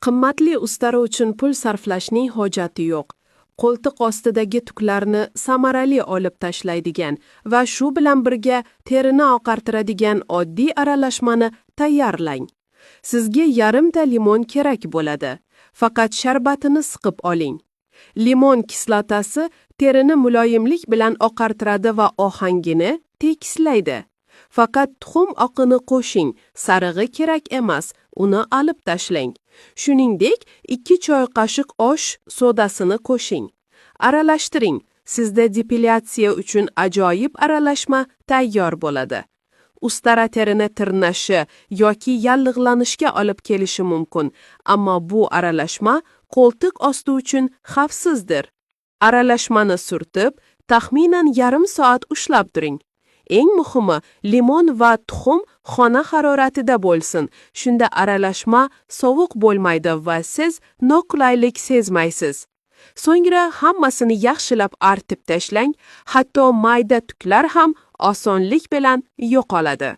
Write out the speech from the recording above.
Qimmatli ustara uchun pul sarflashning hojati yo'q. Qo'ltiq ostidagi tuklarni samarali olib tashlaydigan va shu bilan birga terini oqartiradigan oddiy aralashmani tayyorlang. Sizga yarimta limon kerak bo'ladi. Faqat sharbatini siqib oling. Limon kislotasi terini muloyimlik bilan oqartiradi va ohangini tekislaydi. Faqat tuxum oqini qo'shing, sarig'i kerak emas, uni olib tashlang. Shuningdek, 2 choy qoshiq osh sodasini qo'shing. Aralashtiring. Sizda depilyatsiya uchun ajoyib aralashma tayyor bo'ladi. Ustara terini tirnashi yoki yallig'lanishga olib kelishi mumkin, ammo bu aralashma qo'ltiq osti uchun xavfsizdir. Aralashmani surtib, taxminan yarim soat ushlab turing. Eng muhimi, limon va tuxum xona haroratida bo'lsin. Shunda aralashma sovuq bo'lmaydi va siz noqulaylik sezmaysiz. So'ngra hammasini yaxshilab artib tashlang, hatto mayda tuklar ham osonlik bilan yo'qoladi.